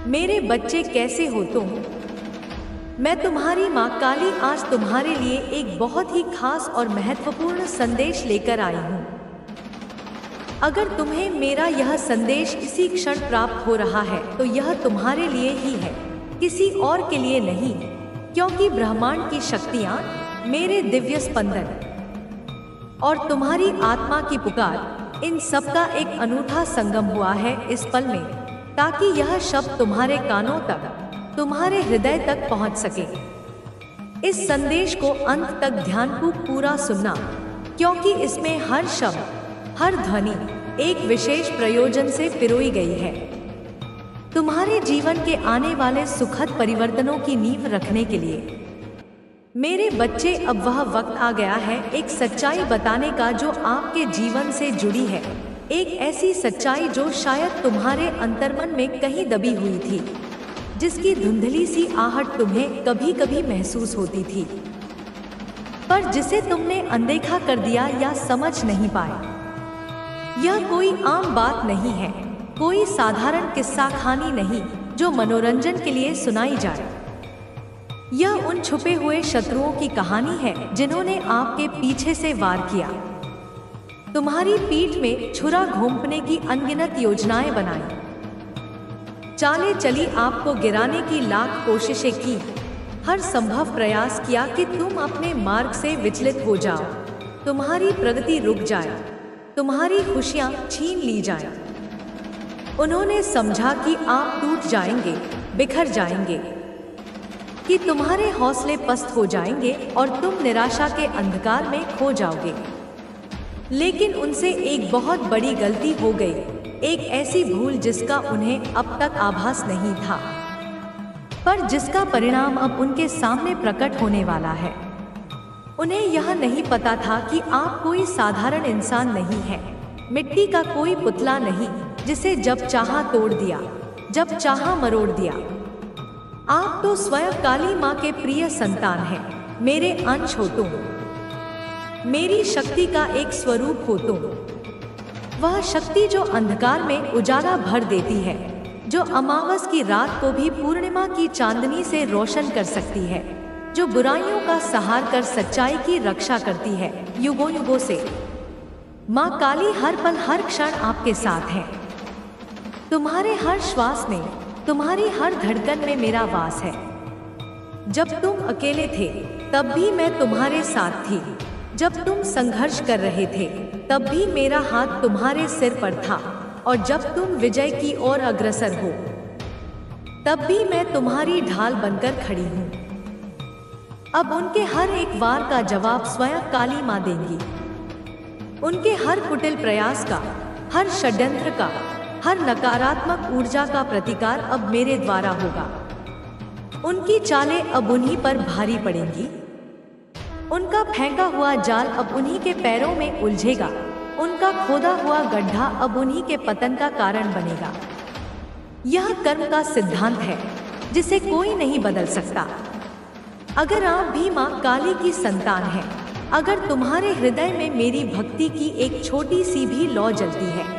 मेरे बच्चे कैसे हो तुम? मैं तुम्हारी माँ काली आज तुम्हारे लिए एक बहुत ही खास और महत्वपूर्ण संदेश लेकर आई हूँ। अगर तुम्हें मेरा यह संदेश इसी क्षण प्राप्त हो रहा है तो यह तुम्हारे लिए ही है, किसी और के लिए नहीं, क्योंकि ब्रह्मांड की शक्तियाँ, मेरे दिव्य स्पंदन और तुम्हारी आत्मा की पुकार, इन सब का एक अनूठा संगम हुआ है इस पल में, ताकि यह शब्द तुम्हारे कानों तक, तुम्हारे हृदय तक पहुंच सके। इस संदेश को अंत तक ध्यानपूर्वक पूरा सुनना, क्योंकि इसमें हर शब्द, हर ध्वनि एक विशेष प्रयोजन से पिरोई गई है। तुम्हारे जीवन के आने वाले सुखद परिवर्तनों की नींव रखने के लिए। मेरे बच्चे, अब वह वक्त आ गया है एक सच्चाई बताने का जो आपके जीवन से जुड़ी है, एक ऐसी सच्चाई जो शायद तुम्हारे अंतर्मन में कहीं दबी हुई थी, जिसकी धुंधली सी आहट तुम्हें कभी कभी महसूस होती थी, पर जिसे तुमने अनदेखा कर दिया या समझ नहीं पाए। यह कोई आम बात नहीं है, कोई साधारण किस्सा कहानी नहीं जो मनोरंजन के लिए सुनाई जाए। यह उन छुपे हुए शत्रुओं की कहानी है जिन्होंने आपके पीछे से वार किया, तुम्हारी पीठ में छुरा घोंपने की अनगिनत योजनाएं बनाई, चालें चली, आपको गिराने की लाख कोशिशें की, हर संभव प्रयास किया कि तुम अपने मार्ग से विचलित हो जाओ, तुम्हारी प्रगति रुक जाए, तुम्हारी खुशियां छीन ली जाएं। उन्होंने समझा कि आप टूट जाएंगे, बिखर जाएंगे, कि तुम्हारे हौसले पस्त हो जाएंगे और तुम निराशा के अंधकार में खो जाओगे। लेकिन उनसे एक बहुत बड़ी गलती हो गई, एक ऐसी भूल जिसका उन्हें अब तक आभास नहीं था, पर जिसका परिणाम अब उनके सामने प्रकट होने वाला है। उन्हें यह नहीं पता था कि आप कोई साधारण इंसान नहीं है, मिट्टी का कोई पुतला नहीं जिसे जब चाहा तोड़ दिया, जब चाहा मरोड़ दिया। आप तो स्वयं काली माँ के प्रिय संतान हैं, मेरे अंश हो तुम, मेरी शक्ति का एक स्वरूप हो तुम, वह शक्ति जो अंधकार में उजाला भर देती है, जो अमावस की रात को भी पूर्णिमा की चांदनी से रोशन कर सकती है, जो बुराइयों का सहार कर सच्चाई की रक्षा करती है युगों युगों से। माँ काली हर पल हर क्षण आपके साथ है, तुम्हारे हर श्वास में, तुम्हारी हर धड़कन में मेरा वास है। जब तुम अकेले थे तब भी मैं तुम्हारे साथ थी, जब तुम संघर्ष कर रहे थे तब भी मेरा हाथ तुम्हारे सिर पर था, और जब तुम विजय की ओर अग्रसर हो तब भी मैं तुम्हारी ढाल बनकर खड़ी हूँ। अब उनके हर एक वार का जवाब स्वयं काली माँ देंगी। उनके हर कुटिल प्रयास का, हर षड्यंत्र का, हर नकारात्मक ऊर्जा का प्रतिकार अब मेरे द्वारा होगा। उनकी चालें अब उन्हीं पर भारी पड़ेंगी, उनका फेंका हुआ जाल अब उन्हीं के पैरों में उलझेगा, उनका खोदा हुआ गड्ढा अब उन्हीं के पतन का कारण बनेगा। यह कर्म का सिद्धांत है जिसे कोई नहीं बदल सकता। अगर आप भी माँ काली की संतान हैं, अगर तुम्हारे हृदय में मेरी भक्ति की एक छोटी सी भी लौ जलती है,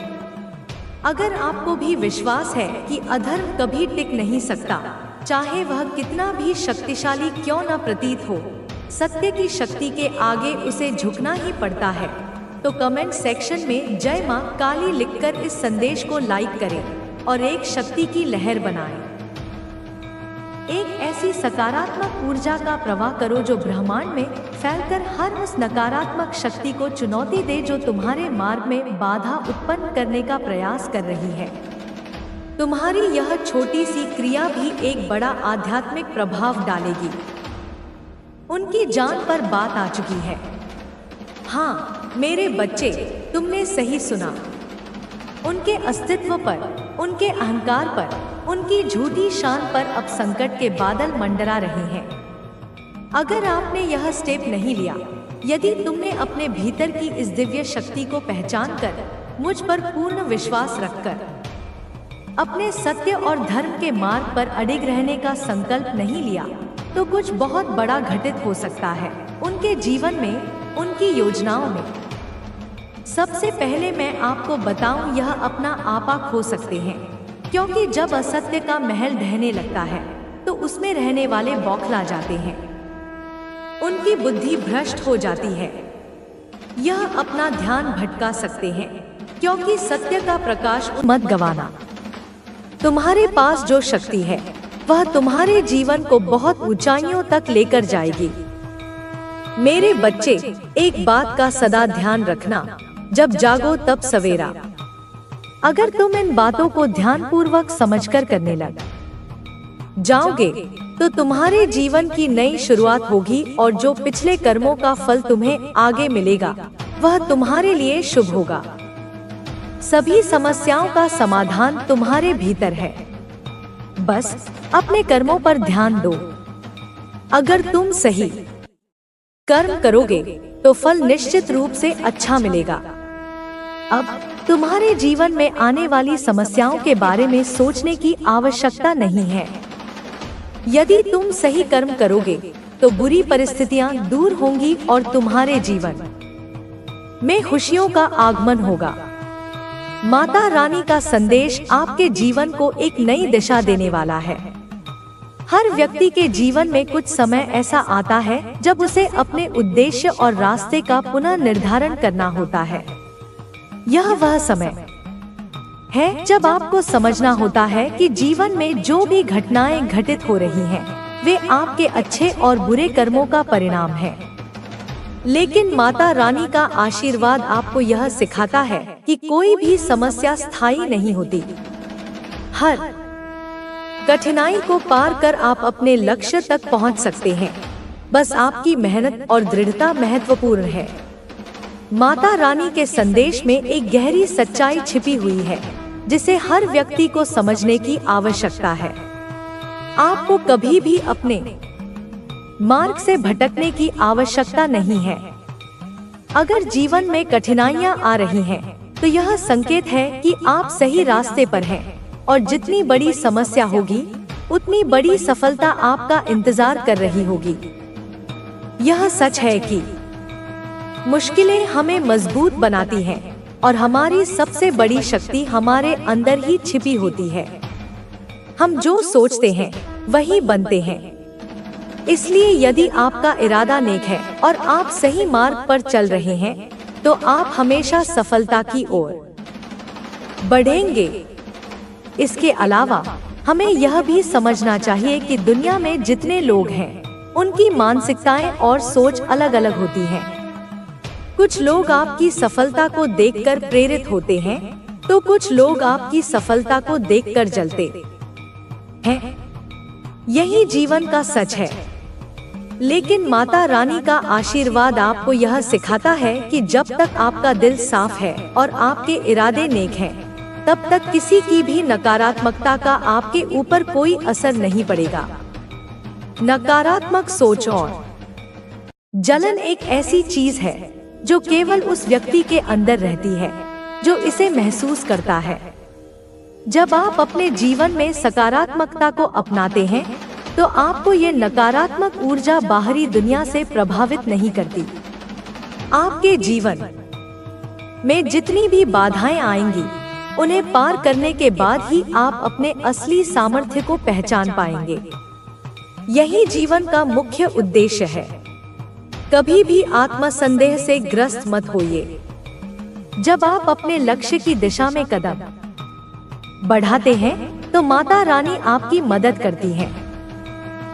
अगर आपको भी विश्वास है कि अधर्म कभी टिक नहीं सकता, चाहे वह कितना भी शक्तिशाली क्यों न प्रतीत हो, सत्य की शक्ति के आगे उसे झुकना ही पड़ता है, तो कमेंट सेक्शन में जय माँ काली लिखकर इस संदेश को लाइक करें और एक शक्ति की लहर बनाएं। एक ऐसी सकारात्मक ऊर्जा का प्रवाह करो जो ब्रह्मांड में फैलकर हर उस नकारात्मक शक्ति को चुनौती दे जो तुम्हारे मार्ग में बाधा उत्पन्न करने का प्रयास कर रही है। तुम्हारी यह छोटी सी क्रिया भी एक बड़ा आध्यात्मिक प्रभाव डालेगी। उनकी जान पर बात आ चुकी है। हाँ मेरे बच्चे, तुमने सही सुना। उनके अस्तित्व पर, उनके अहंकार पर, उनकी झूठी शान पर अब संकट के बादल मंडरा रहे हैं। अगर आपने यह स्टेप नहीं लिया, यदि तुमने अपने भीतर की इस दिव्य शक्ति को पहचान कर, मुझ पर पूर्ण विश्वास रखकर अपने सत्य और धर्म के मार्ग पर अडिग रहने का संकल्प नहीं लिया, तो कुछ बहुत बड़ा घटित हो सकता है उनके जीवन में, उनकी योजनाओं में। सबसे पहले मैं आपको बताऊं, यह अपना आपा खो सकते हैं, क्योंकि जब असत्य का महल ढहने लगता है तो उसमें रहने वाले बौखला जाते हैं, उनकी बुद्धि भ्रष्ट हो जाती है। यह अपना ध्यान भटका सकते हैं, क्योंकि सत्य का प्रकाश मत गवाना। तुम्हारे पास जो शक्ति है वह तुम्हारे जीवन को बहुत ऊंचाइयों तक लेकर जाएगी। मेरे बच्चे, एक बात का सदा ध्यान रखना, जब जागो तब सवेरा। अगर तुम इन बातों को ध्यानपूर्वक समझकर करने लग जाओगे तो तुम्हारे जीवन की नई शुरुआत होगी और जो पिछले कर्मों का फल तुम्हें आगे मिलेगा वह तुम्हारे लिए शुभ होगा। सभी समस्याओं का समाधान तुम्हारे भीतर है, बस अपने कर्मों पर ध्यान दो। अगर तुम सही कर्म करोगे तो फल निश्चित रूप से अच्छा मिलेगा। अब तुम्हारे जीवन में आने वाली समस्याओं के बारे में सोचने की आवश्यकता नहीं है। यदि तुम सही कर्म करोगे तो बुरी परिस्थितियां दूर होंगी और तुम्हारे जीवन में खुशियों का आगमन होगा। माता रानी का संदेश आपके जीवन को एक नई दिशा देने वाला है। हर व्यक्ति के जीवन में कुछ समय ऐसा आता है जब उसे अपने उद्देश्य और रास्ते का पुनः निर्धारण करना होता है। यह वह समय है जब आपको समझना होता है कि जीवन में जो भी घटनाएं घटित हो रही हैं, वे आपके अच्छे और बुरे कर्मों का परिणाम है। लेकिन माता रानी का आशीर्वाद आपको यह सिखाता है कि कोई भी समस्या स्थायी नहीं होती। हर कठिनाई को पार कर आप अपने लक्ष्य तक पहुंच सकते हैं। बस आपकी मेहनत और दृढ़ता महत्वपूर्ण है। माता रानी के संदेश में एक गहरी सच्चाई छिपी हुई है जिसे हर व्यक्ति को समझने की आवश्यकता है। आपको कभी भी अपने मार्ग से भटकने की आवश्यकता नहीं है। अगर जीवन में कठिनाइयां आ रही हैं, तो यह संकेत है कि आप सही रास्ते पर हैं और जितनी बड़ी समस्या होगी उतनी बड़ी सफलता आपका इंतजार कर रही होगी। यह सच है कि मुश्किलें हमें मजबूत बनाती हैं और हमारी सबसे बड़ी शक्ति हमारे अंदर ही छिपी होती है। हम जो सोचते हैं वही बनते हैं। इसलिए यदि आपका इरादा नेक है और आप सही मार्ग पर चल रहे हैं, तो आप हमेशा सफलता की ओर बढ़ेंगे। इसके अलावा हमें यह भी समझना चाहिए कि दुनिया में जितने लोग हैं, उनकी मानसिकताएं और सोच अलग अलग होती हैं। कुछ लोग आपकी सफलता को देखकर प्रेरित होते हैं, तो कुछ लोग आपकी सफलता को देखकर जलते हैं। यही जीवन का सच है। लेकिन माता रानी का आशीर्वाद आपको यह सिखाता है कि जब तक आपका दिल साफ है और आपके इरादे नेक हैं, तब तक किसी की भी नकारात्मकता का आपके ऊपर कोई असर नहीं पड़ेगा। नकारात्मक सोच और जलन एक ऐसी चीज है जो केवल उस व्यक्ति के अंदर रहती है जो इसे महसूस करता है। जब आप अपने जीवन में सकारात्मकता को अपनाते हैं, तो आपको ये नकारात्मक ऊर्जा बाहरी दुनिया से प्रभावित नहीं करती। आपके जीवन में जितनी भी बाधाएं आएंगी, उन्हें पार करने के बाद ही आप अपने असली सामर्थ्य को पहचान पाएंगे। यही जीवन का मुख्य उद्देश्य है। कभी भी आत्मसंदेह से ग्रस्त मत होइए। जब आप अपने लक्ष्य की दिशा में कदम बढ़ाते हैं, तो माता रानी आपकी मदद करती हैं।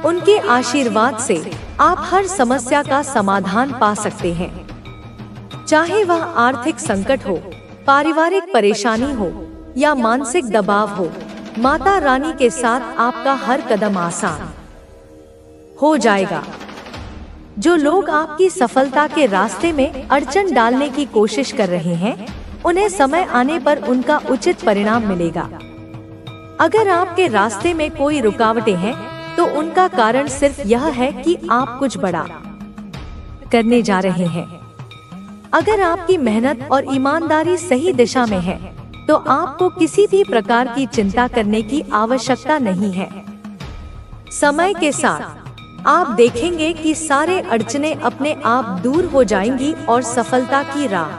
उनके आशीर्वाद से आप हर समस्या का समाधान पा सकते हैं। चाहे वह आर्थिक संकट हो, पारिवारिक परेशानी हो या मानसिक दबाव हो, माता रानी के साथ आपका हर कदम आसान हो जाएगा। जो लोग आपकी सफलता के रास्ते में अड़चन डालने की कोशिश कर रहे हैं, उन्हें समय आने पर उनका उचित परिणाम मिलेगा। अगर आपके रास्ते में कोई रुकावटें हैं, तो उनका कारण सिर्फ यह है कि आप कुछ बड़ा करने जा रहे हैं। अगर आपकी मेहनत और ईमानदारी सही दिशा में है, तो आपको किसी भी प्रकार की चिंता करने की आवश्यकता नहीं है। समय के साथ आप देखेंगे कि सारे अड़चनें अपने आप दूर हो जाएंगी और सफलता की राह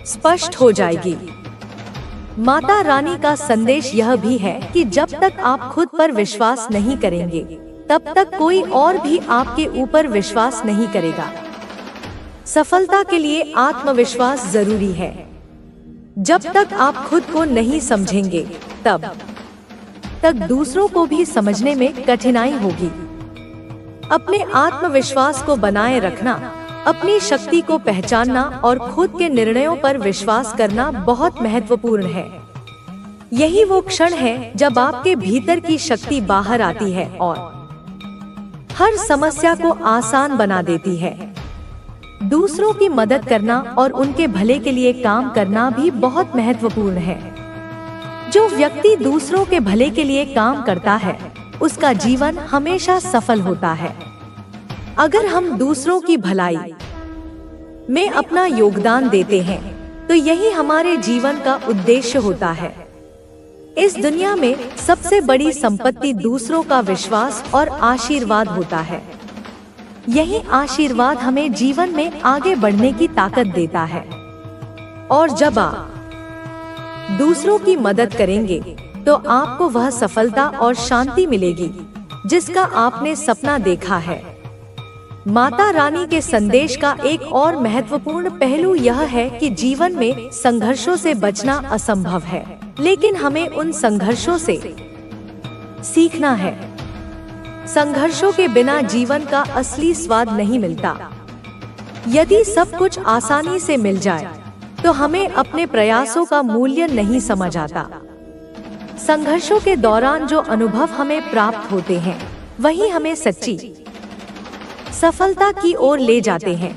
स्पष्ट हो जाएगी। माता रानी का संदेश यह भी है कि जब तक आप खुद पर विश्वास नहीं करेंगे, तब तक कोई और भी आपके ऊपर विश्वास नहीं करेगा। सफलता के लिए आत्मविश्वास जरूरी है। जब तक आप खुद को नहीं समझेंगे, तब तक दूसरों को भी समझने में कठिनाई होगी। अपने आत्मविश्वास को बनाए रखना, अपनी शक्ति को पहचानना और खुद के निर्णयों पर विश्वास करना बहुत महत्वपूर्ण है। यही वो क्षण है जब आपके भीतर की शक्ति बाहर आती है और हर समस्या को आसान बना देती है। दूसरों की मदद करना और उनके भले के लिए काम करना भी बहुत महत्वपूर्ण है। जो व्यक्ति दूसरों के भले के लिए काम करता है, उसका जीवन हमेशा सफल होता है। अगर हम दूसरों की भलाई में अपना योगदान देते हैं, तो यही हमारे जीवन का उद्देश्य होता है। इस दुनिया में सबसे बड़ी संपत्ति दूसरों का विश्वास और आशीर्वाद होता है। यही आशीर्वाद हमें जीवन में आगे बढ़ने की ताकत देता है। और जब आप दूसरों की मदद करेंगे, तो आपको वह सफलता और शांति मिलेगी जिसका आपने सपना देखा है। माता रानी के संदेश का एक और महत्वपूर्ण पहलू यह है कि जीवन में संघर्षों से बचना असंभव है, लेकिन हमें उन संघर्षों से सीखना है। संघर्षों के बिना जीवन का असली स्वाद नहीं मिलता। यदि सब कुछ आसानी से मिल जाए, तो हमें अपने प्रयासों का मूल्य नहीं समझ आता। संघर्षों के दौरान जो अनुभव हमें प्राप्त होते हैं, वही हमें सच्ची सफलता की ओर ले जाते हैं।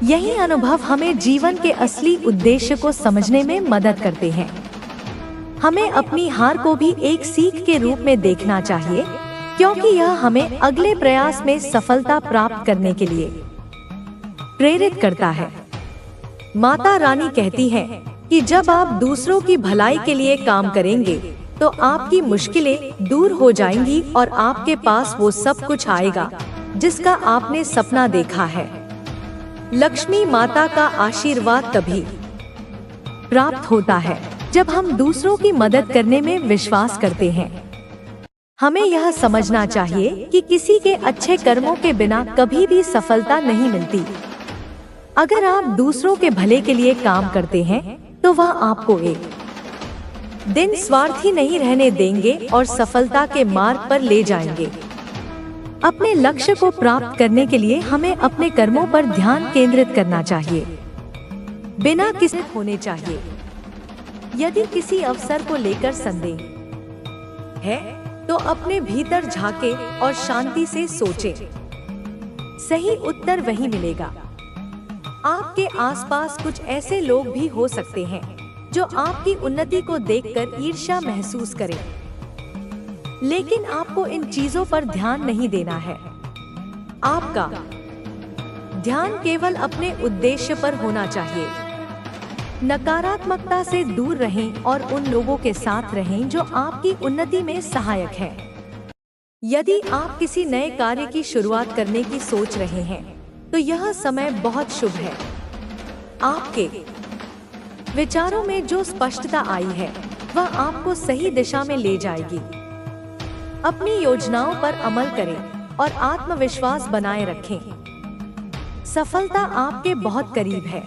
यही अनुभव हमें जीवन के असली उद्देश्य को समझने में मदद करते हैं। हमें अपनी हार को भी एक सीख के रूप में देखना चाहिए, क्योंकि यह हमें अगले प्रयास में सफलता प्राप्त करने के लिए प्रेरित करता है। माता रानी कहती है कि जब आप दूसरों की भलाई के लिए काम करेंगे, तो आपकी मुश्किलें दूर हो जाएंगी और आपके पास वो सब कुछ आएगा जिसका आपने सपना देखा है। लक्ष्मी माता का आशीर्वाद तभी प्राप्त होता है जब हम दूसरों की मदद करने में विश्वास करते हैं। हमें यह समझना चाहिए कि किसी के अच्छे कर्मों के बिना कभी भी सफलता नहीं मिलती। अगर आप दूसरों के भले के लिए काम करते हैं, तो वह आपको एक दिन स्वार्थी नहीं रहने देंगे और सफलता के मार्ग पर ले जाएंगे। अपने लक्ष्य को प्राप्त करने के लिए हमें अपने कर्मों पर ध्यान केंद्रित करना चाहिए, बिना किसी होने चाहिए। यदि किसी अवसर को लेकर संदेह है, तो अपने भीतर झांके और शांति से सोचें। सही उत्तर वही मिलेगा। आपके आसपास कुछ ऐसे लोग भी हो सकते हैं जो आपकी उन्नति को देखकर ईर्ष्या महसूस करें, लेकिन आपको इन चीजों पर ध्यान नहीं देना है। आपका ध्यान केवल अपने उद्देश्य पर होना चाहिए। नकारात्मकता से दूर रहें और उन लोगों के साथ रहें जो आपकी उन्नति में सहायक हैं। यदि आप किसी नए कार्य की शुरुआत करने की सोच रहे हैं, तो यह समय बहुत शुभ है। आपके विचारों में जो स्पष्टता आई है, वह आपको सही दिशा में ले जाएगी। अपनी योजनाओं पर अमल करें और आत्मविश्वास बनाए रखें। सफलता आपके बहुत करीब है।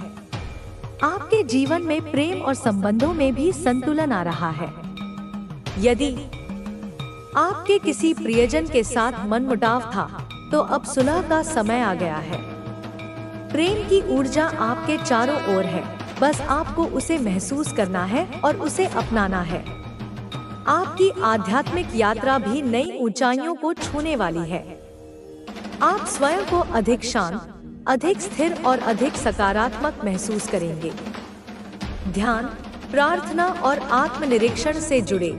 आपके जीवन में प्रेम और संबंधों में भी संतुलन आ रहा है। यदि आपके किसी प्रियजन के साथ मनमुटाव था, तो अब सुलह का समय आ गया है। प्रेम की ऊर्जा आपके चारों ओर है, बस आपको उसे महसूस करना है और उसे अपनाना है। आपकी आध्यात्मिक यात्रा भी नई ऊंचाइयों को छूने वाली है। आप स्वयं को अधिक शांत, अधिक स्थिर और अधिक सकारात्मक महसूस करेंगे। ध्यान, प्रार्थना और आत्मनिरीक्षण से जुड़े,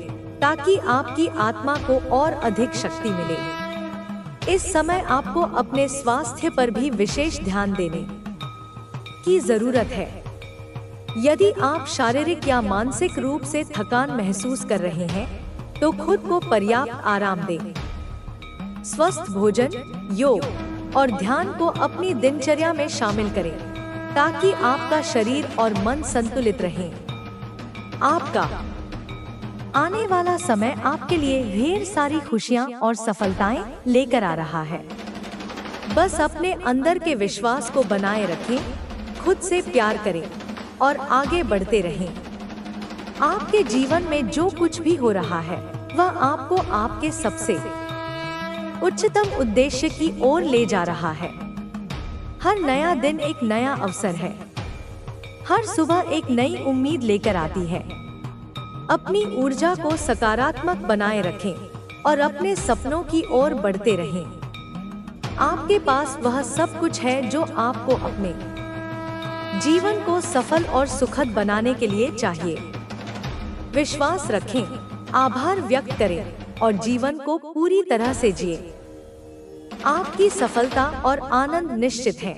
ताकि आपकी आत्मा को और अधिक शक्ति मिले। इस समय आपको अपने स्वास्थ्य पर भी विशेष ध्यान देने की जरूरत है। यदि आप शारीरिक या मानसिक रूप से थकान महसूस कर रहे हैं, तो खुद को पर्याप्त आराम दें। स्वस्थ भोजन, योग और ध्यान को अपनी दिनचर्या में शामिल करें, ताकि आपका शरीर और मन संतुलित रहें। आपका आने वाला समय आपके लिए ढेर सारी खुशियां और सफलताएं लेकर आ रहा है। बस अपने अंदर के विश्वास को बनाए रखें, खुद से प्यार करें और आगे बढ़ते रहें। आपके जीवन में जो कुछ भी हो रहा है वह आपको आपके सबसे उच्चतम उद्देश्य की ओर ले जा रहा है। हर नया दिन एक नया अवसर है। हर सुबह एक नई उम्मीद लेकर आती है। अपनी ऊर्जा को सकारात्मक बनाए रखें और अपने सपनों की ओर बढ़ते रहें। आपके पास वह सब कुछ है जो आपको अपने जीवन को सफल और सुखद बनाने के लिए चाहिए। विश्वास रखें, आभार व्यक्त करें और जीवन को पूरी तरह से जिए। आपकी सफलता और आनंद निश्चित है।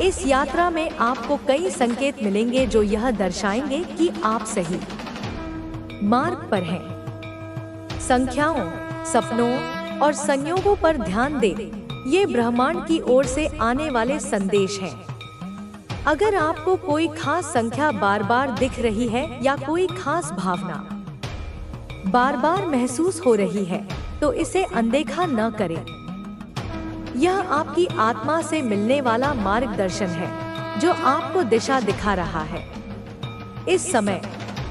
इस यात्रा में आपको कई संकेत मिलेंगे जो यह दर्शाएंगे कि आप सही मार्ग पर हैं। संख्याओं, सपनों और संयोगों पर ध्यान दें। ये ब्रह्मांड की ओर से आने वाले संदेश हैं। अगर आपको कोई खास संख्या बार बार दिख रही है या कोई खास भावना बार बार महसूस हो रही है तो इसे अनदेखा न करें। यह आपकी आत्मा से मिलने वाला मार्गदर्शन है जो आपको दिशा दिखा रहा है। इस समय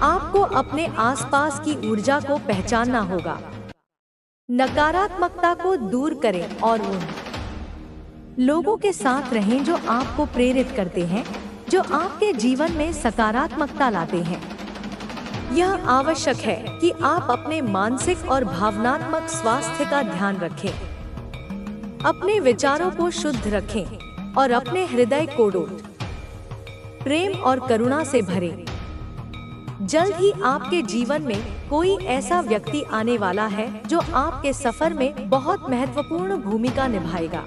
आपको अपने आसपास की ऊर्जा को पहचानना होगा। नकारात्मकता को दूर करें और उन लोगों के साथ रहें जो आपको प्रेरित करते हैं, जो आपके जीवन में सकारात्मकता लाते हैं। यह आवश्यक है कि आप अपने मानसिक और भावनात्मक स्वास्थ्य का ध्यान रखें। अपने विचारों को शुद्ध रखें और अपने हृदय को प्रेम और करुणा से भरें। जल्द ही आपके जीवन में कोई ऐसा व्यक्ति आने वाला है जो आपके सफर में बहुत महत्वपूर्ण भूमिका निभाएगा।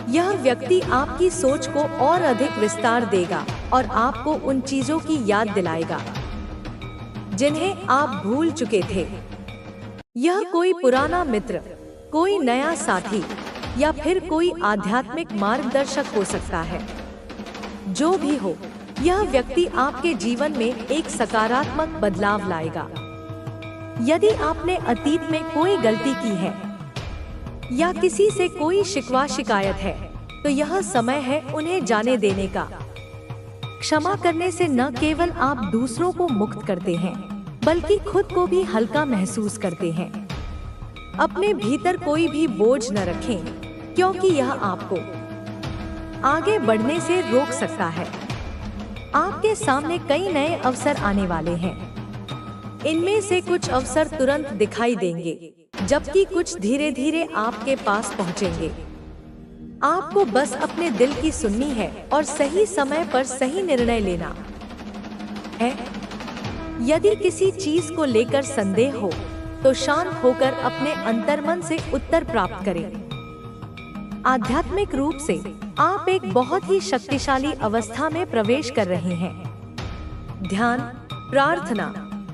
यह व्यक्ति आपकी सोच को और अधिक विस्तार देगा और आपको उन चीजों की याद दिलाएगा जिन्हें आप भूल चुके थे। यह कोई पुराना मित्र, कोई नया साथी या फिर कोई आध्यात्मिक मार्गदर्शक हो सकता है। जो भी हो, यह व्यक्ति आपके जीवन में एक सकारात्मक बदलाव लाएगा। यदि आपने अतीत में कोई गलती की है या किसी से कोई शिकवा शिकायत है तो यह समय है उन्हें जाने देने का। क्षमा करने से न केवल आप दूसरों को मुक्त करते हैं बल्कि खुद को भी हल्का महसूस करते हैं। अपने भीतर कोई भी बोझ न रखें क्योंकि यह आपको आगे बढ़ने से रोक सकता है। आपके सामने कई नए अवसर आने वाले हैं। इनमें से कुछ अवसर तुरंत दिखाई देंगे जबकि कुछ धीरे धीरे आपके पास पहुंचेंगे। आपको बस अपने दिल की सुननी है और सही समय पर सही निर्णय लेना है। यदि किसी चीज को लेकर संदेह हो तो शांत होकर अपने अंतर्मन से उत्तर प्राप्त करें। आध्यात्मिक रूप से आप एक बहुत ही शक्तिशाली अवस्था में प्रवेश कर रहे हैं। ध्यान, प्रार्थना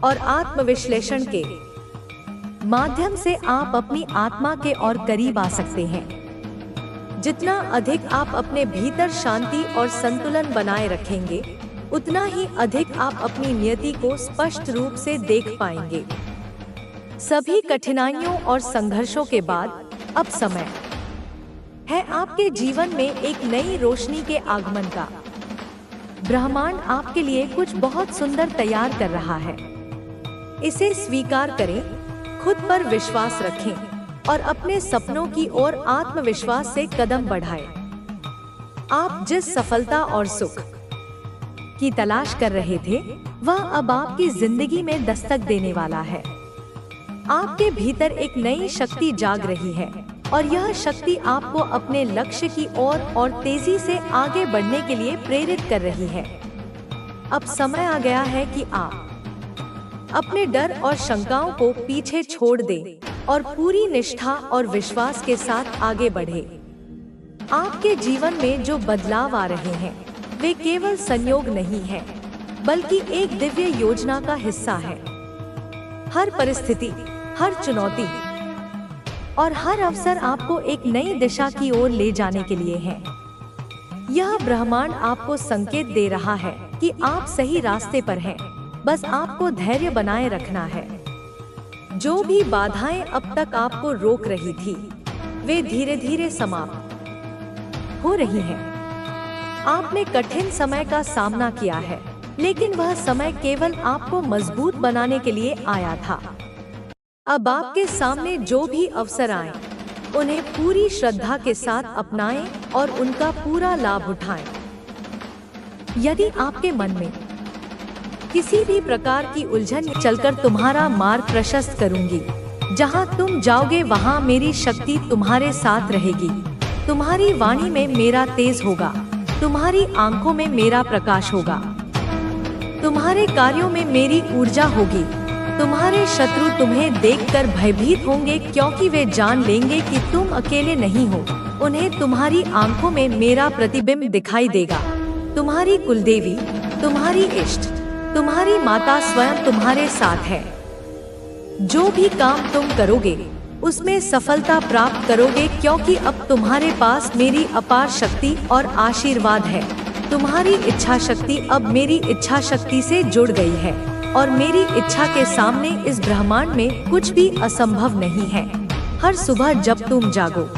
और आत्मविश्लेषण के माध्यम से आप अपनी आत्मा के और करीब आ सकते हैं। जितना अधिक आप अपने भीतर शांति और संतुलन बनाए रखेंगे, उतना ही अधिक आप अपनी नियति को स्पष्ट रूप से देख पाएंगे। सभी कठिनाइयों और संघर्षों के बाद अब समय है आपके जीवन में एक नई रोशनी के आगमन का। ब्रह्मांड आपके लिए कुछ बहुत सुंदर तैयार कर रहा है। इसे स्वीकार करें, खुद पर विश्वास रखें और अपने सपनों की ओर आत्मविश्वास से कदम बढ़ाएं। आप जिस सफलता और सुख की तलाश कर रहे थे, वह अब आपकी जिंदगी में दस्तक देने वाला है। आपके भीतर एक नई शक्ति जाग रही है और यह शक्ति आपको अपने लक्ष्य की ओर और तेजी से आगे बढ़ने के लिए प्रेरित कर रही है। अब समय आ गया है कि आप अपने डर और शंकाओं को पीछे छोड़ दें और पूरी निष्ठा और विश्वास के साथ आगे बढ़ें। आपके जीवन में जो बदलाव आ रहे हैं, वे केवल संयोग नहीं हैं, बल्कि एक दिव्य योजना का हिस्सा है। हर परिस्थिति, हर चुनौती और हर अवसर आपको एक नई दिशा की ओर ले जाने के लिए है। यह ब्रह्मांड आपको संकेत दे रहा है कि आप सही रास्ते पर हैं, बस आपको धैर्य बनाए रखना है। जो भी बाधाएं अब तक आपको रोक रही थी, वे धीरे धीरे समाप्त हो रही हैं। आपने कठिन समय का सामना किया है, लेकिन वह समय केवल आपको मजबूत बनाने के लिए आया था। अब आपके सामने जो भी अवसर आए, उन्हें पूरी श्रद्धा के साथ अपनाएं और उनका पूरा लाभ उठाएं। यदि आपके मन में किसी भी प्रकार की उलझन, चलकर तुम्हारा मार्ग प्रशस्त करूंगी। जहां तुम जाओगे वहां मेरी शक्ति तुम्हारे साथ रहेगी। तुम्हारी वाणी में मेरा तेज होगा, तुम्हारी आंखों में मेरा प्रकाश होगा, तुम्हारे कार्यों में मेरी ऊर्जा होगी। तुम्हारे शत्रु तुम्हें देखकर भयभीत होंगे, क्योंकि वे जान लेंगे कि तुम अकेले नहीं हो। उन्हें तुम्हारी आंखों में मेरा प्रतिबिंब दिखाई देगा। तुम्हारी कुलदेवी, तुम्हारी इष्ट, तुम्हारी माता स्वयं तुम्हारे साथ है। जो भी काम तुम करोगे उसमें सफलता प्राप्त करोगे, क्योंकि अब तुम्हारे पास मेरी अपार शक्ति और आशीर्वाद है। तुम्हारी इच्छा शक्ति अब मेरी इच्छा शक्ति से जुड़ गई है और मेरी इच्छा के सामने इस ब्रह्मांड में कुछ भी असंभव नहीं है। हर सुबह जब तुम जागो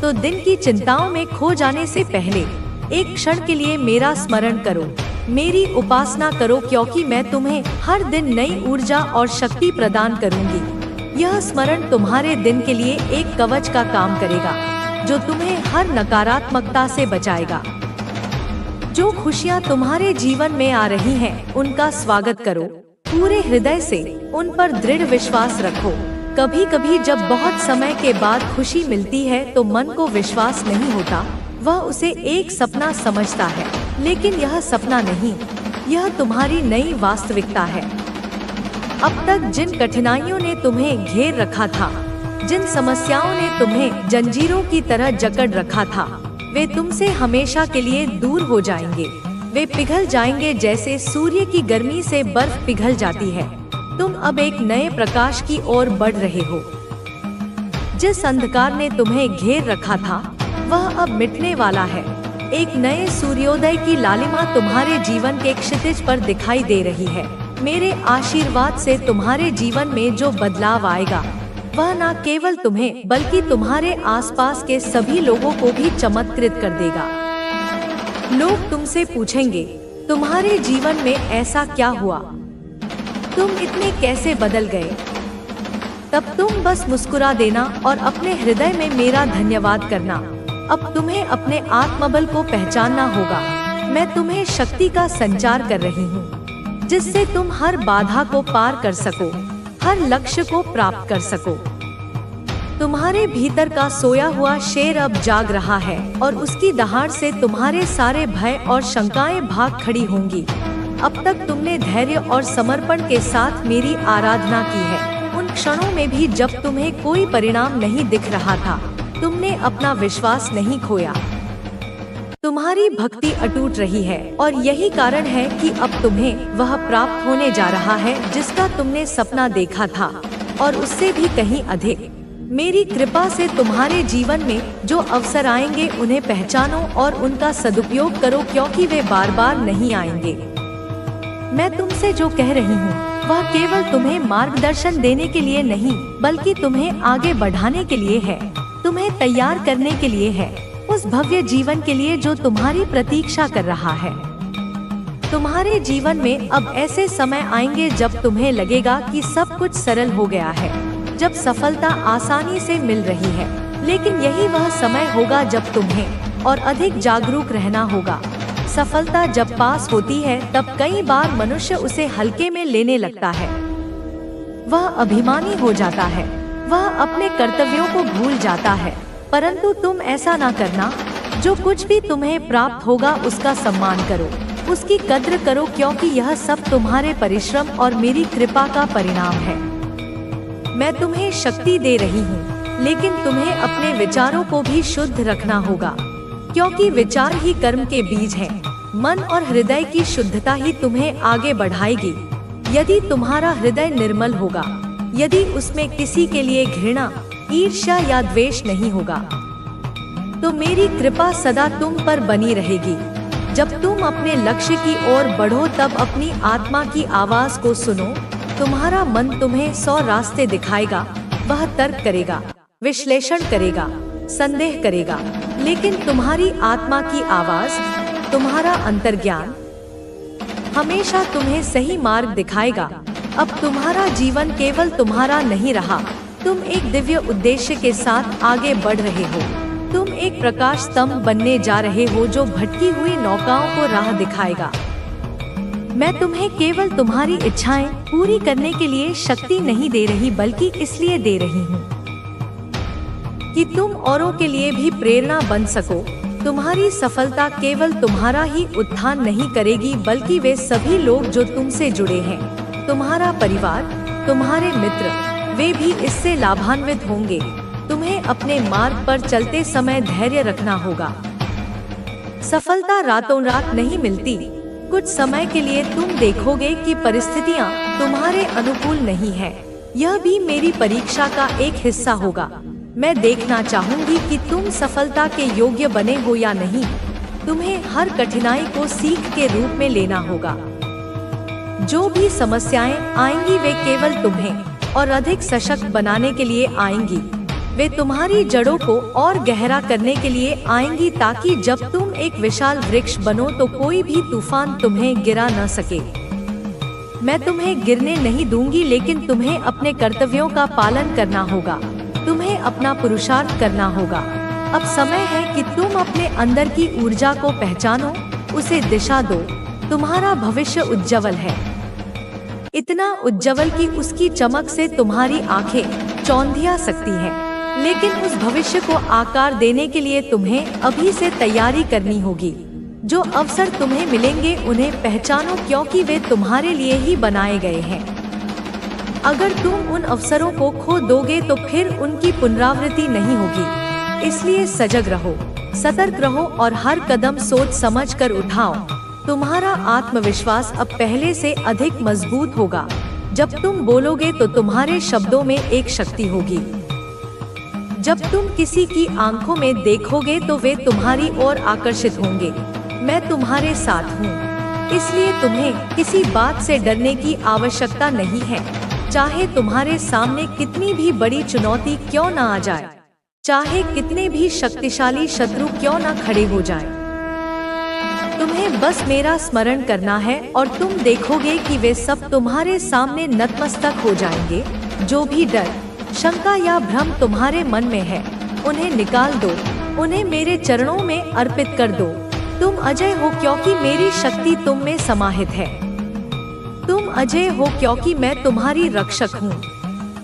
तो दिन की चिंताओं में खो जाने से पहले एक क्षण के लिए मेरा स्मरण करो, मेरी उपासना करो, क्योंकि मैं तुम्हें हर दिन नई ऊर्जा और शक्ति प्रदान करूंगी। यह स्मरण तुम्हारे दिन के लिए एक कवच का काम करेगा, जो तुम्हें हर नकारात्मकता से बचाएगा। जो खुशियाँ तुम्हारे जीवन में आ रही हैं, उनका स्वागत करो पूरे हृदय से, उन पर दृढ़ विश्वास रखो। कभी कभी जब बहुत समय के बाद खुशी मिलती है तो मन को विश्वास नहीं होता, वह उसे एक सपना समझता है, लेकिन यह सपना नहीं, यह तुम्हारी नई वास्तविकता है। अब तक जिन कठिनाइयों ने तुम्हें घेर रखा था, जिन समस्याओं ने तुम्हें जंजीरों की तरह जकड़ रखा था, वे तुमसे हमेशा के लिए दूर हो जाएंगे। वे पिघल जाएंगे जैसे सूर्य की गर्मी से बर्फ पिघल जाती है। तुम अब एक नए प्रकाश की ओर बढ़ रहे हो। जिस अंधकार ने तुम्हें घेर रखा था, वह अब मिटने वाला है। एक नए सूर्योदय की लालिमा तुम्हारे जीवन के क्षितिज पर दिखाई दे रही है। मेरे आशीर्वाद से तुम्हारे जीवन में जो बदलाव आएगा, वह न केवल तुम्हें बल्कि तुम्हारे आसपास के सभी लोगों को भी चमत्कृत कर देगा। लोग तुमसे पूछेंगे, तुम्हारे जीवन में ऐसा क्या हुआ? तुम इतने कैसे बदल गए? तब तुम बस मुस्कुरा देना और अपने हृदय में मेरा धन्यवाद करना। अब तुम्हें अपने आत्मबल को पहचानना होगा। मैं तुम्हें शक्ति का संचार कर रही हूँ, जिससे तुम हर बाधा को पार कर सको, हर लक्ष्य को प्राप्त कर सको। तुम्हारे भीतर का सोया हुआ शेर अब जाग रहा है और उसकी दहाड़ से तुम्हारे सारे भय और शंकाएं भाग खड़ी होंगी। अब तक तुमने धैर्य और समर्पण के साथ मेरी आराधना की है। उन क्षणों में भी जब तुम्हें कोई परिणाम नहीं दिख रहा था, तुमने अपना विश्वास नहीं खोया। तुम्हारी भक्ति अटूट रही है और यही कारण है कि अब तुम्हें वह प्राप्त होने जा रहा है जिसका तुमने सपना देखा था, और उससे भी कहीं अधिक। मेरी कृपा से तुम्हारे जीवन में जो अवसर आएंगे उन्हें पहचानो और उनका सदुपयोग करो, क्योंकि वे बार बार नहीं आएंगे। मैं तुमसे जो कह रही हूँ वह केवल तुम्हें मार्गदर्शन देने के लिए नहीं, बल्कि तुम्हें आगे बढ़ाने के लिए है, तुम्हें तैयार करने के लिए है, उस भव्य जीवन के लिए जो तुम्हारी प्रतीक्षा कर रहा है। तुम्हारे जीवन में अब ऐसे समय आएंगे जब तुम्हें लगेगा कि सब कुछ सरल हो गया है, जब सफलता आसानी से मिल रही है, लेकिन यही वह समय होगा जब तुम्हें और अधिक जागरूक रहना होगा। सफलता जब पास होती है तब कई बार मनुष्य उसे हल्के में लेने लगता है। वह अभिमानी हो जाता है, वह अपने कर्तव्यों को भूल जाता है, परंतु तुम ऐसा ना करना। जो कुछ भी तुम्हें प्राप्त होगा उसका सम्मान करो, उसकी कद्र करो, क्योंकि यह सब तुम्हारे परिश्रम और मेरी कृपा का परिणाम है। मैं तुम्हें शक्ति दे रही हूँ, लेकिन तुम्हें अपने विचारों को भी शुद्ध रखना होगा, क्योंकि विचार ही कर्म के बीज हैं। मन और हृदय की शुद्धता ही तुम्हें आगे बढ़ाएगी। यदि तुम्हारा हृदय निर्मल होगा, यदि उसमें किसी के लिए घृणा, ईर्ष्या या द्वेष नहीं होगा, तो मेरी कृपा सदा तुम पर बनी रहेगी। जब तुम अपने लक्ष्य की ओर बढ़ो तब अपनी आत्मा की आवाज को सुनो। तुम्हारा मन तुम्हें 100 रास्ते दिखाएगा, वह तर्क करेगा, विश्लेषण करेगा, संदेह करेगा, लेकिन तुम्हारी आत्मा की आवाज, तुम्हारा अंतर्ज्ञान हमेशा तुम्हें सही मार्ग दिखाएगा। अब तुम्हारा जीवन केवल तुम्हारा नहीं रहा, तुम एक दिव्य उद्देश्य के साथ आगे बढ़ रहे हो। तुम एक प्रकाश स्तंभ बनने जा रहे हो जो भटकी हुई नौकाओं को राह दिखाएगा। मैं तुम्हें केवल तुम्हारी इच्छाएं पूरी करने के लिए शक्ति नहीं दे रही, बल्कि इसलिए दे रही हूँ कि तुम औरों के लिए भी प्रेरणा बन सको। तुम्हारी सफलता केवल तुम्हारा ही उत्थान नहीं करेगी, बल्कि वे सभी लोग जो तुमसे जुड़े हैं, तुम्हारा परिवार, तुम्हारे मित्र, वे भी इससे लाभान्वित होंगे। तुम्हें अपने मार्ग पर चलते समय धैर्य रखना होगा। सफलता रातों रात नहीं मिलती। कुछ समय के लिए तुम देखोगे कि परिस्थितियां तुम्हारे अनुकूल नहीं है। यह भी मेरी परीक्षा का एक हिस्सा होगा। मैं देखना चाहूंगी कि तुम सफलता के योग्य बने हो या नहीं। तुम्हें हर कठिनाई को सीख के रूप में लेना होगा। जो भी समस्याएं आएंगी वे केवल तुम्हें और अधिक सशक्त बनाने के लिए आएंगी। वे तुम्हारी जड़ों को और गहरा करने के लिए आएंगी, ताकि जब तुम एक विशाल वृक्ष बनो तो कोई भी तूफान तुम्हें गिरा न सके। मैं तुम्हें गिरने नहीं दूंगी, लेकिन तुम्हें अपने कर्तव्यों का पालन करना होगा। तुम्हें अपना पुरुषार्थ करना होगा। अब समय है कि तुम अपने अंदर की ऊर्जा को पहचानो, उसे दिशा दो। तुम्हारा भविष्य उज्जवल है, इतना उज्जवल कि उसकी चमक से तुम्हारी आंखें चौंधिया सकती हैं। लेकिन उस भविष्य को आकार देने के लिए तुम्हें अभी से तैयारी करनी होगी। जो अवसर तुम्हें मिलेंगे उन्हें पहचानो, क्योंकि वे तुम्हारे लिए ही बनाए गए हैं। अगर तुम उन अवसरों को खो दोगे तो फिर उनकी पुनरावृत्ति नहीं होगी। इसलिए सजग रहो, सतर्क रहो और हर कदम सोच समझ कर उठाओ। तुम्हारा आत्मविश्वास अब पहले से अधिक मजबूत होगा। जब तुम बोलोगे तो तुम्हारे शब्दों में एक शक्ति होगी। जब तुम किसी की आंखों में देखोगे तो वे तुम्हारी ओर आकर्षित होंगे। मैं तुम्हारे साथ हूँ, इसलिए तुम्हें किसी बात से डरने की आवश्यकता नहीं है। चाहे तुम्हारे सामने कितनी भी बड़ी चुनौती क्यों न आ जाए, चाहे कितने भी शक्तिशाली शत्रु क्यों न खड़े हो जाएं, तुम्हें बस मेरा स्मरण करना है और तुम देखोगे कि वे सब तुम्हारे सामने नतमस्तक हो जाएंगे। जो भी डर, शंका या भ्रम तुम्हारे मन में है, उन्हें निकाल दो, उन्हें मेरे चरणों में अर्पित कर दो। तुम अजय हो क्योंकि मेरी शक्ति तुम में समाहित है। तुम अजय हो क्योंकि मैं तुम्हारी रक्षक हूँ।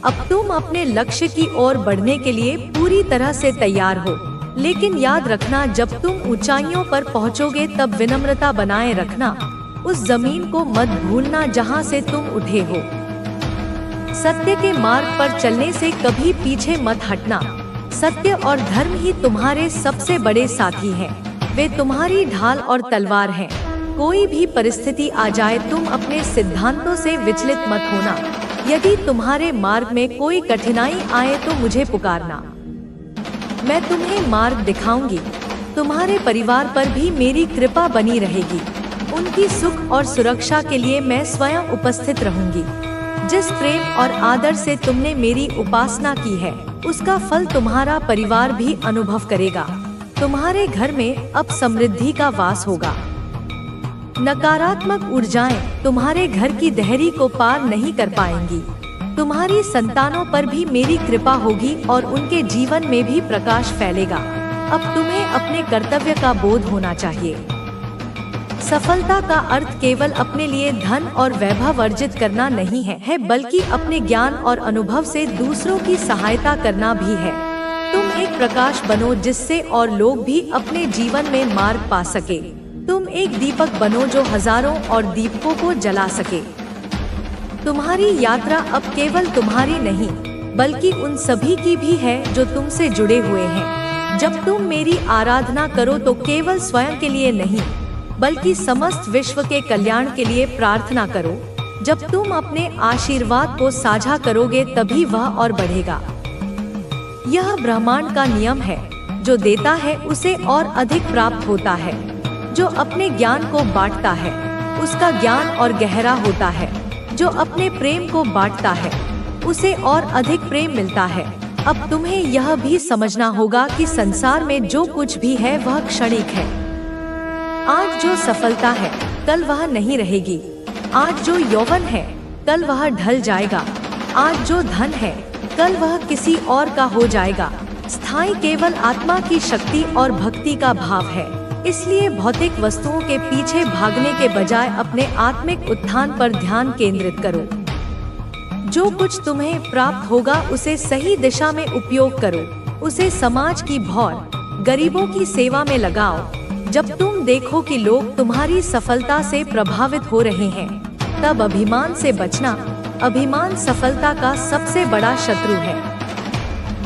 अब तुम अपने लक्ष्य की ओर बढ़ने के लिए पूरी तरह से तैयार हो। लेकिन याद रखना, जब तुम ऊंचाइयों पर पहुँचोगे तब विनम्रता बनाए रखना। उस जमीन को मत भूलना जहाँ से तुम उठे हो। सत्य के मार्ग पर चलने से कभी पीछे मत हटना। सत्य और धर्म ही तुम्हारे सबसे बड़े साथी हैं। वे तुम्हारी ढाल और तलवार हैं। कोई भी परिस्थिति आ जाए, तुम अपने सिद्धांतों से विचलित मत होना। यदि तुम्हारे मार्ग में कोई कठिनाई आए तो मुझे पुकारना, मैं तुम्हें मार्ग दिखाऊंगी। तुम्हारे परिवार पर भी मेरी कृपा बनी रहेगी। उनकी सुख और सुरक्षा के लिए मैं स्वयं उपस्थित रहूंगी। जिस प्रेम और आदर से तुमने मेरी उपासना की है, उसका फल तुम्हारा परिवार भी अनुभव करेगा। तुम्हारे घर में अब समृद्धि का वास होगा। नकारात्मक ऊर्जाएं तुम्हारे घर की देहरी को पार नहीं कर पाएंगी। तुम्हारी संतानों पर भी मेरी कृपा होगी और उनके जीवन में भी प्रकाश फैलेगा। अब तुम्हें अपने कर्तव्य का बोध होना चाहिए। सफलता का अर्थ केवल अपने लिए धन और वैभव अर्जित करना नहीं है, बल्कि अपने ज्ञान और अनुभव से दूसरों की सहायता करना भी है। तुम एक प्रकाश बनो जिससे और लोग भी अपने जीवन में मार्ग पा सके। तुम एक दीपक बनो जो हजारों और दीपकों को जला सके। तुम्हारी यात्रा अब केवल तुम्हारी नहीं, बल्कि उन सभी की भी है जो तुमसे जुड़े हुए हैं। जब तुम मेरी आराधना करो तो केवल स्वयं के लिए नहीं, बल्कि समस्त विश्व के कल्याण के लिए प्रार्थना करो। जब तुम अपने आशीर्वाद को साझा करोगे तभी वह और बढ़ेगा। यह ब्रह्मांड का नियम है, जो देता है उसे और अधिक प्राप्त होता है। जो अपने ज्ञान को बांटता है उसका ज्ञान और गहरा होता है। जो अपने प्रेम को बांटता है उसे और अधिक प्रेम मिलता है। अब तुम्हें यह भी समझना होगा कि संसार में जो कुछ भी है वह क्षणिक है। आज जो सफलता है कल वह नहीं रहेगी। आज जो यौवन है कल वह ढल जाएगा। आज जो धन है कल वह किसी और का हो जाएगा। स्थायी केवल आत्मा की शक्ति और भक्ति का भाव है। इसलिए भौतिक वस्तुओं के पीछे भागने के बजाय अपने आत्मिक उत्थान पर ध्यान केंद्रित करो। जो कुछ तुम्हें प्राप्त होगा उसे सही दिशा में उपयोग करो। उसे समाज की भौर, गरीबों की सेवा में लगाओ। जब तुम देखो कि लोग तुम्हारी सफलता से प्रभावित हो रहे हैं, तब अभिमान से बचना। अभिमान सफलता का सबसे बड़ा शत्रु है।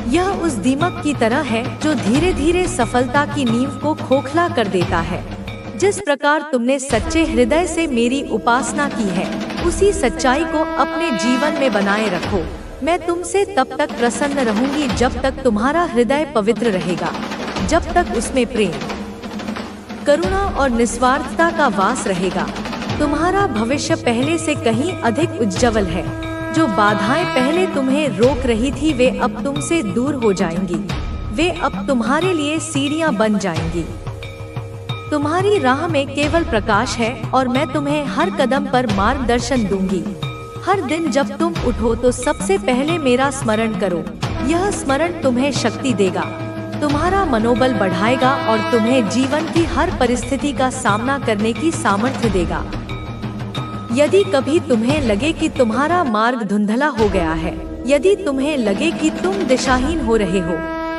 यह उस दीमक की तरह है जो धीरे धीरे सफलता की नींव को खोखला कर देता है। जिस प्रकार तुमने सच्चे हृदय से मेरी उपासना की है, उसी सच्चाई को अपने जीवन में बनाए रखो। मैं तुमसे तब तक प्रसन्न रहूंगी जब तक तुम्हारा हृदय पवित्र रहेगा, जब तक उसमें प्रेम, करुणा और निस्वार्थता का वास रहेगा। तुम्हारा भविष्य पहले से कहीं अधिक उज्जवल है। जो बाधाएं पहले तुम्हें रोक रही थी वे अब तुमसे दूर हो जाएंगी। वे अब तुम्हारे लिए सीढ़ियां बन जाएंगी। तुम्हारी राह में केवल प्रकाश है और मैं तुम्हें हर कदम पर मार्गदर्शन दूंगी। हर दिन जब तुम उठो तो सबसे पहले मेरा स्मरण करो। यह स्मरण तुम्हें शक्ति देगा, तुम्हारा मनोबल बढ़ाएगा और तुम्हें जीवन की हर परिस्थिति का सामना करने की सामर्थ्य देगा। यदि कभी तुम्हें लगे कि तुम्हारा मार्ग धुंधला हो गया है, यदि तुम्हें लगे कि तुम दिशाहीन हो रहे हो,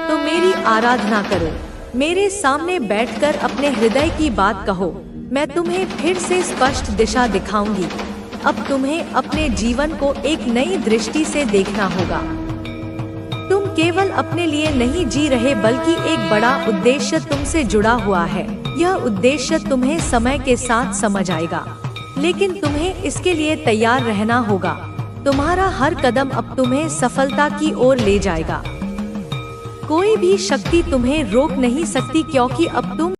तो मेरी आराधना करो। मेरे सामने बैठकर अपने हृदय की बात कहो। मैं तुम्हें फिर से स्पष्ट दिशा दिखाऊंगी। अब तुम्हें अपने जीवन को एक नई दृष्टि से देखना होगा। तुम केवल अपने लिए नहीं जी रहे बल्कि एक बड़ा उद्देश्य तुमसे जुड़ा हुआ है। यह उद्देश्य तुम्हें समय के साथ समझ आएगा, लेकिन तुम्हें इसके लिए तैयार रहना होगा। तुम्हारा हर कदम अब तुम्हें सफलता की ओर ले जाएगा। कोई भी शक्ति तुम्हें रोक नहीं सकती, क्योंकि अब तुम